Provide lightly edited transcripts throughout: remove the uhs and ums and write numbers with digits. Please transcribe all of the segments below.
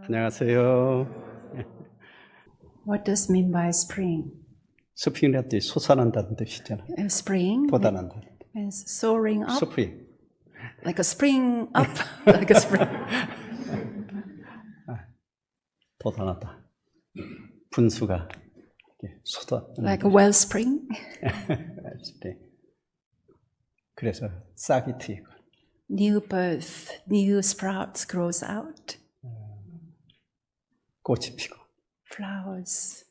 안녕하세요. What does mean by spring? 스프링이란 뜻이 솟아난다는 뜻이잖아요. Spring 돋아난다. is soaring up, 스프링. like a spring up, like a spring. 돋아나다. 분수가 쏟아. Like a wellspring. 그래서 싹이 트이고. New birth, new sprouts grows out. 꽃이 피고. Flowers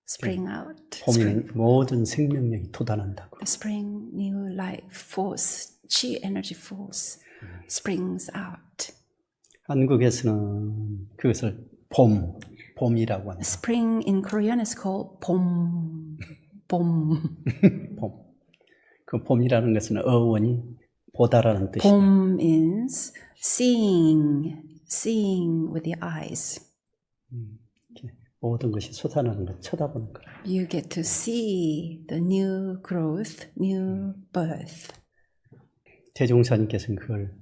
spring out. 봄에는 모든 생명력이 돋아난다고. Spring, new life force, chi energy force springs out. 한국에서는 그것을 봄이라고 합니다. Spring in Korean is called 봄. 봄. 그 봄이라는 것은 어원이 보다라는 뜻이다. 봄 means seeing with the eyes. 모든 것이 솟아나는 걸 쳐다보는 거라. You get to see the new growth, new birth. 대종사님께서는 그걸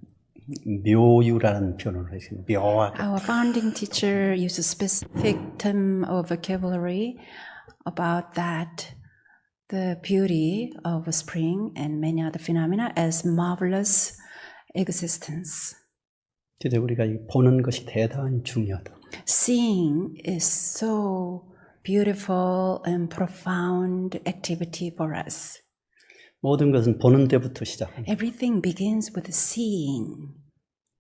묘유라는 표현을 하시는 묘하게. Our founding teacher used a specific term or vocabulary about that, the beauty of spring and many other phenomena as marvelous existence. 그래서 우리가 보는 것이 대단히 중요하다. Seeing is so beautiful and profound activity for us. 모든 것은 보는 데부터 시작합니다. Everything begins with seeing.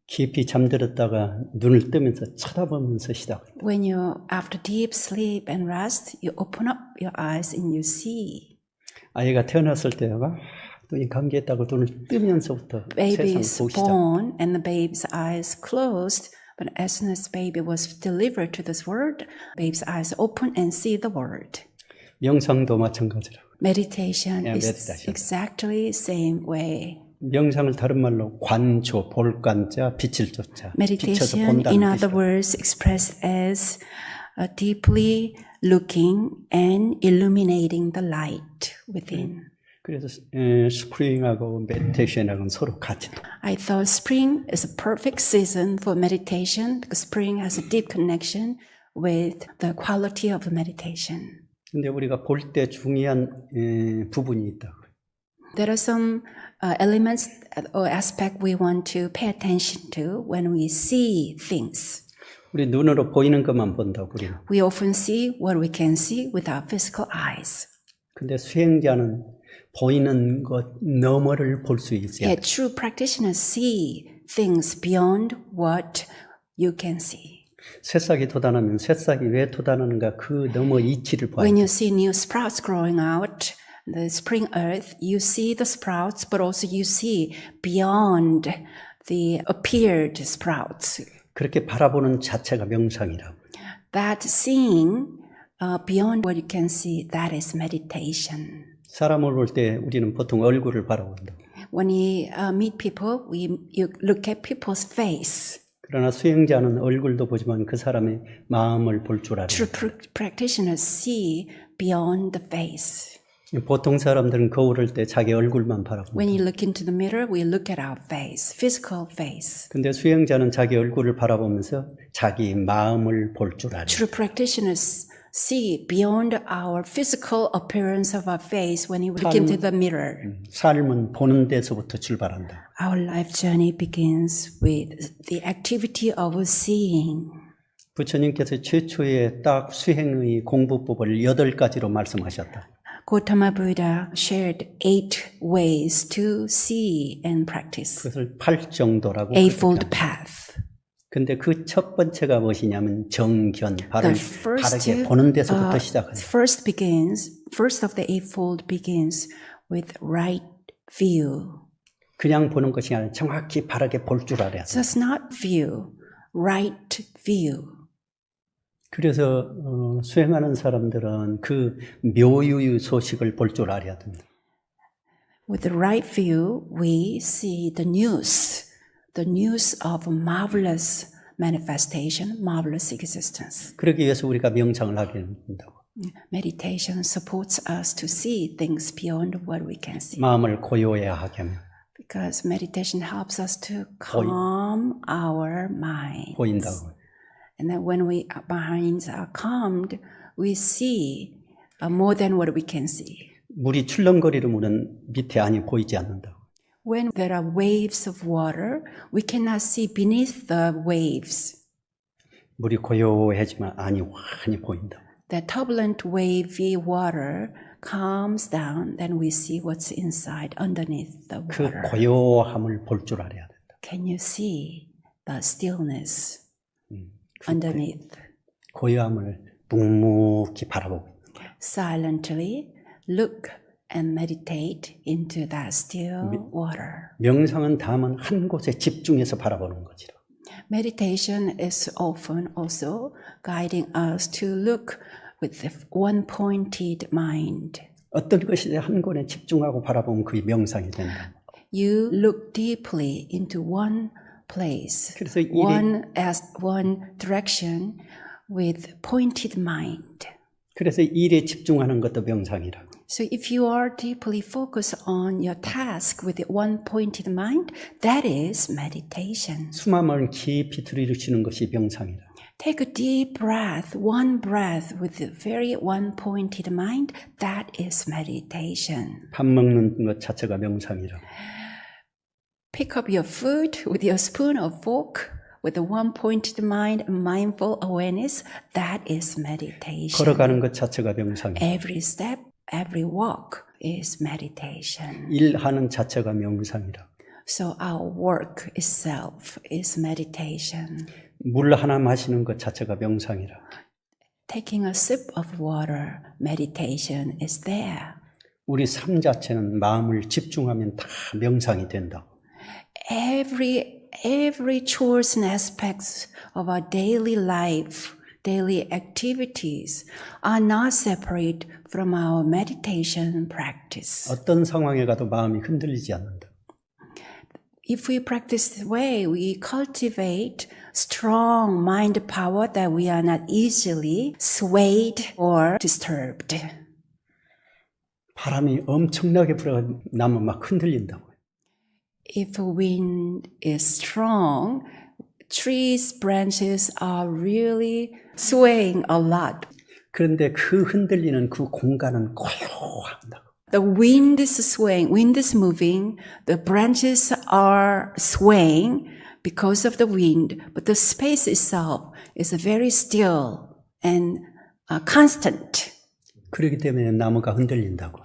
깊이 잠들었다가 눈을 뜨면서 쳐다보면서 시작합니다. When you, after deep sleep and rest, you open up your eyes and you see. 아이가 태어났을 때가 눈이 감기했다고 눈을 뜨면서부터 Baby is 세상을 보기 시작. born and the baby's eyes closed, but as soon as baby was delivered to this world, baby's eyes open and see the world. 명상도 마찬가지라고. Meditation is meditation. exactly same way. 명상을 다른 말로 관조, 볼관자, 빛을 쫓아. 비춰서 Meditation, 본다는 in other 뜻이다. words, expressed as deeply looking and illuminating the light within. 그래서 스프링하고 메디테이션하고는 서로 같이. I thought spring is a perfect season for meditation because spring has a deep connection with the quality of meditation. 근데 우리가 볼 때 중요한 부분이 있다. There are some elements or aspects we want to pay attention to when we see things. 우리 눈으로 보이는 것만 본다고 우리는. We often see what we can see with our physical eyes. 근데 수행자는 보이는 것 너머를 볼 수 있어요. Yet true practitioners see things beyond what you can see. 새싹이 돋아나면 새싹이 왜 돋아나는가 그 너머 이치를 봐야 When 돼요. you see new sprouts growing out, the spring earth, you see the sprouts, but also you see beyond the appeared sprouts. 그렇게 바라보는 자체가 명상이라고. That seeing beyond what you can see, that is meditation. 사람을 볼 때 우리는 보통 얼굴을 바라본다. When we meet people, you look at people's face. 그러나 수행자는 얼굴도 보지만 그 사람의 마음을 볼 줄 알아요. True practitioners see beyond the face. 보통 사람들은 거울을 때 자기 얼굴만 바라본다. When you look into the mirror, we look at our face, physical face. 근데 수행자는 자기 얼굴을 바라보면서 자기 마음을 볼 줄 알아요. True practitioners see beyond our physical appearance of our face when you look into the mirror. 삶은 보는 데서부터 출발한다. Our life journey begins with the activity of seeing. 부처님께서 최초에 딱 수행의 공부법을 8가지로 말씀하셨다. Gautama Buddha shared 8 ways to see and practice. 그것을 8정도라고. Eightfold path. 근데 그 첫 번째가 무엇이냐면 정견, 바르게 The 보는 데서부터 시작한다. first of the eightfold begins with right view. 그냥 보는 것이 아니라 정확히 바르게 볼 줄 알아야 돼. So it's not view, right view. 그래서 수행하는 사람들은 그 묘유의 소식을 볼 줄 알아야 됩니다. With the right view, we see the news of marvelous manifestation, marvelous existence. 그러기 위해서 우리가 명상을 하게 된다고. Meditation supports us to see things beyond what we can see. 마음을 고요해야 하게 하면. Because meditation helps us to calm our mind. 보인다고. And then when our minds are calmed, we see more than what we can see. 물이 출렁거리는 물은 밑에 안이 보이지 않는다. When there are waves of water, we cannot see beneath the waves. 물이 고요해지만 안이 환히 보인다. The turbulent, wavy water calms down, then we see what's inside, underneath the 그 water. 고요함을 볼 줄 알아야 된다. Can you see the stillness underneath? 고요함을 묵묵히 바라보고 Silently look and meditate into that still water. 명상은 다만 한 곳에 집중해서 바라보는 것이라. Meditation is often also guiding us to look with one-pointed mind. 어떤 것이 한 곳에 집중하고 바라보면 그게 명상이 된다. You look deeply into one place, 그래서 one direction with pointed mind. 그래서 일에 집중하는 것도 명상이라고. So if you are deeply focused on your task with one pointed mind, that is meditation. 숨을 깊이 들이쉬는 것이 명상이라. Take a deep breath, one breath with a very one pointed mind, that is meditation. 밥 먹는 것 자체가 명상이라. Pick up your food with your spoon or fork with a one pointed mind and mindful awareness, that is meditation. 걸어가는 것 자체가 명상이라. Every step, every walk is meditation. 일하는 자체가 명상이라. So our work itself is meditation. 물 하나 마시는 것 자체가 명상이라. Taking a sip of water, meditation is there. 우리 삶 자체는 마음을 집중하면 다 명상이 된다. Every chores and aspects of our daily life, daily activities are not separate from our meditation practice. 어떤 상황에 가도 마음이 흔들리지 않는다. If we practice this way, we cultivate strong mind power that we are not easily swayed or disturbed. 바람이 엄청나게 불어나면 막 흔들린다고. If wind is strong, trees' branches are really swaying a lot. 그런데 그 흔들리는 그 공간은 고요하다. The wind is swaying, wind is moving, the branches are swaying because of the wind, but the space itself is very still and constant. 그렇기 때문에 나무가 흔들린다고.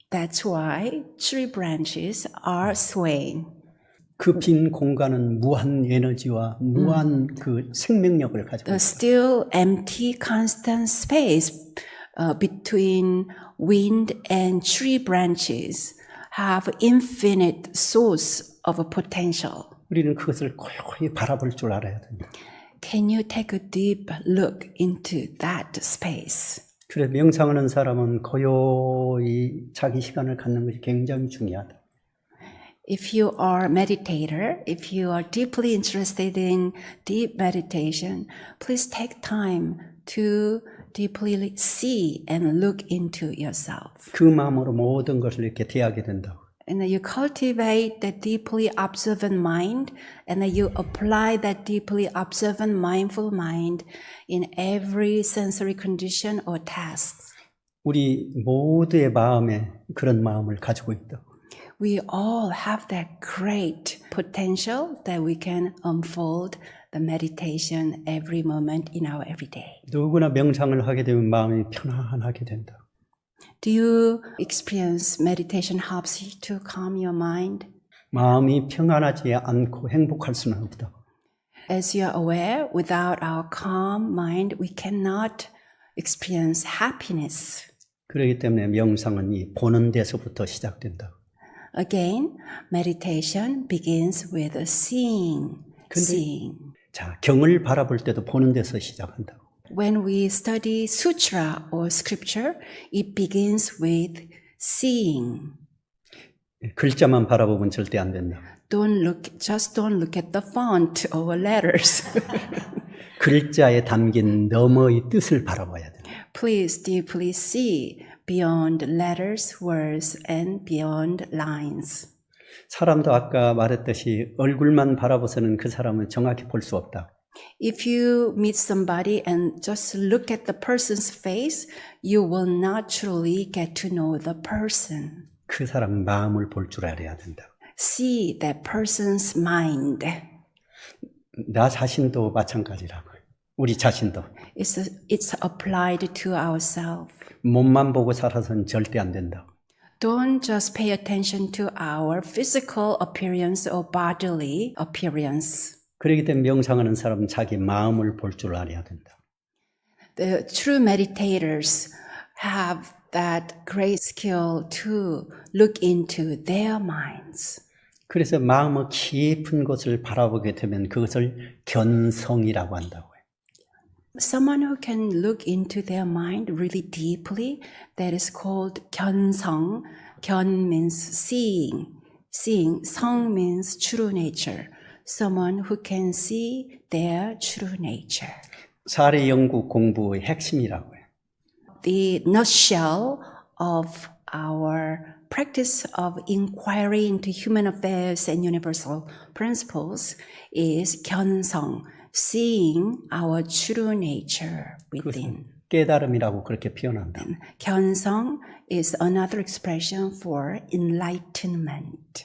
That's why tree branches are swaying. 그 빈 공간은 무한 에너지와 무한 그 생명력을 가지고 The 있다. still empty constant space between wind and tree branches have infinite source of potential. 우리는 그것을 고요히 바라볼 줄 알아야 된다. Can you take a deep look into that space? 그래서 명상하는 사람은 고요히 자기 시간을 갖는 것이 굉장히 중요하다. If you are a meditator, if you are deeply interested in deep meditation, please take time to deeply see and look into yourself. 그 마음으로 모든 것을 이렇게 대하게 된다. And then you cultivate that deeply observant mind, and then you apply that deeply observant mindful mind in every sensory condition or tasks. 우리 모두의 마음에 그런 마음을 가지고 있다. We all have that great potential that we can unfold the meditation every moment in our everyday. 누구나 명상을 하게 되면 마음이 편안하게 된다. Do you experience meditation helps you to calm your mind? 마음이 평안하지 않고 행복할 수는 없다. As you are aware, without our calm mind, we cannot experience happiness. 그렇기 때문에 명상은 이 보는 데서부터 시작된다. Again, meditation begins with seeing. Seeing. 자, 경을 바라볼 때도 보는 데서 시작한다. When we study sutra or scripture, it begins with seeing. 글자만 바라보면 절대 안 된다. Just don't look at the font or letters. 글자에 담긴 너머의 뜻을 바라봐야 된다. Please deeply see beyond letters, words, and beyond lines. 사람도 아까 말했듯이 얼굴만 바라보서는 그 사람을 정확히 볼 수 없다. If you meet somebody and just look at the person's face, you will not truly get to know the person. 그 사람 마음을 볼 줄 알아야 된다. See that person's mind. 나 자신도 마찬가지라고요. 우리 자신도. It's applied to ourselves. 몸만 보고 살아서는 절대 안 된다. Don't just pay attention to our physical appearance or bodily appearance. 그렇기 때문에 명상하는 사람은 자기 마음을 볼 줄 알아야 된다. The true meditators have that great skill to look into their minds. 그래서 마음의 깊은 곳을 바라보게 되면 그것을 견성이라고 한다고요. Someone who can look into their mind really deeply, that is called 견성. 견 means seeing. 성 means true nature. Someone who can see their true nature. 사례 연구 공부의 핵심이라고요. The nutshell of our practice of inquiry into human affairs and universal principles is 견성, seeing our true nature within. 깨달음이라고 그렇게 표현한다. 견성 is another expression for enlightenment.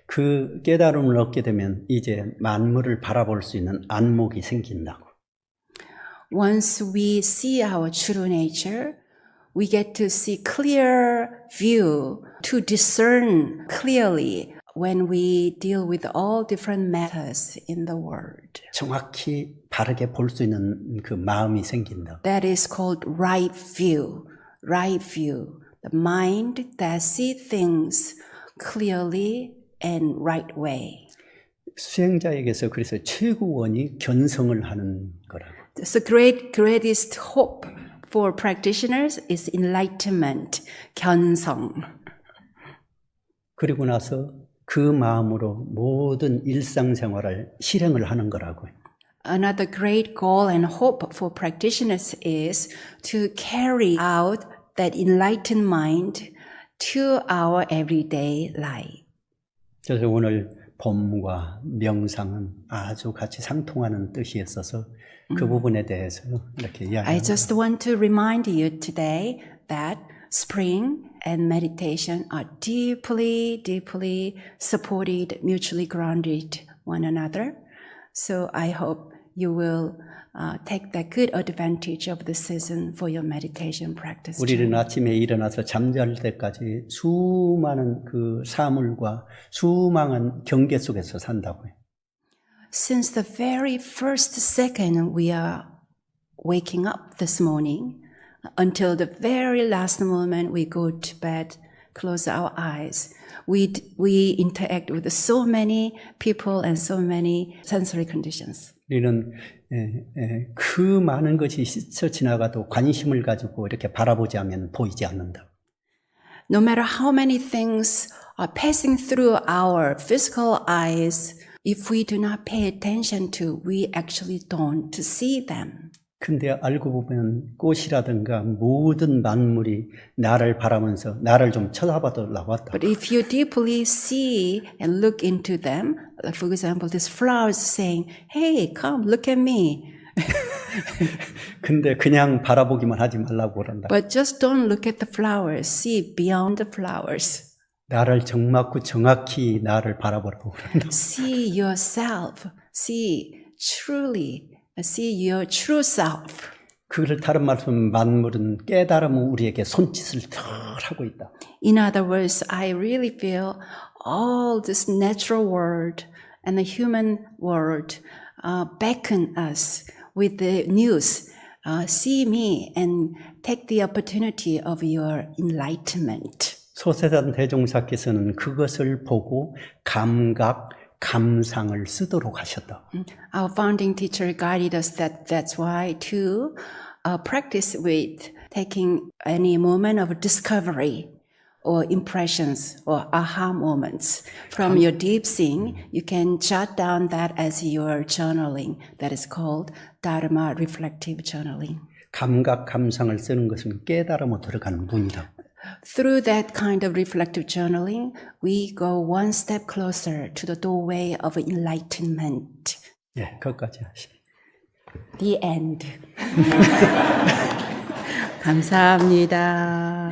그 깨달음을 얻게 되면 이제 만물을 바라볼 수 있는 안목이 생긴다고. Once we see our true nature, we get to see clear view, to discern clearly when we deal with all different matters in the world. 정확히 바르게 볼 수 있는 그 마음이 생긴다. That is called right view. Right view. The mind that sees things clearly and right way. 수행자에게서 그래서 최고원이 견성을 하는 거라고. The greatest hope for practitioners is enlightenment, 견성. 그리고 나서 그 마음으로 모든 일상생활을 실행을 하는 거라고요. Another great goal and hope for practitioners is to carry out that enlightened mind to our everyday life. 그래서 오늘 법문과 명상은 아주 같이 상통하는 뜻이 있어서 그 부분에 대해서 이렇게 I 이야기합니다. just want to remind you today that spring and meditation are deeply, deeply supported, mutually grounded one another. So I hope you will take that good advantage of the season for your meditation practice. 우리는 아침에 일어나서 잠잘 때까지 수많은 그 사물과 수많은 경계 속에서 산다고요. Since the very first second we are waking up this morning, until the very last moment we go to bed, close our eyes, we interact with so many people and so many sensory conditions. 우리는 그 많은 것이 스쳐 지나가도 관심을 가지고 이렇게 바라보지 않으면 보이지 않는다. No matter how many things are passing through our physical eyes, if we do not pay attention to, we actually don't see them. 근데 알고 보면 꽃이라든가 모든 만물이 나를 바라면서 나를 좀 쳐다봐달라고 한다. But if you deeply see and look into them, like for example, these flowers saying, "Hey, come, look at me." 근데 그냥 바라보기만 하지 말라고 그런다. But just don't look at the flowers. See beyond the flowers. 나를 정맞고 정확히 나를 바라보라고 그런다. See yourself. See truly. See your true self. 그를 다른 말씀 만물은 깨달음은 우리에게 손짓을 덜 하고 있다. In other words, I really feel all this natural world and the human world beckon us with the news. See me and take the opportunity of your enlightenment. 소세단 대종사께서는 그것을 보고 감각, 감상을 쓰도록 하셨다. Our founding teacher guided us that's why to practice with taking any moment of discovery or impressions or aha moments from your deep seeing, you can jot down that as your journaling. That is called Dharma reflective journaling. 감각, 감상을 쓰는 것은 깨달음으로 들어가는 문이다. Through that kind of reflective journaling, we go one step closer to the doorway of enlightenment. 예, 거기까지 하시죠. The end. 감사합니다.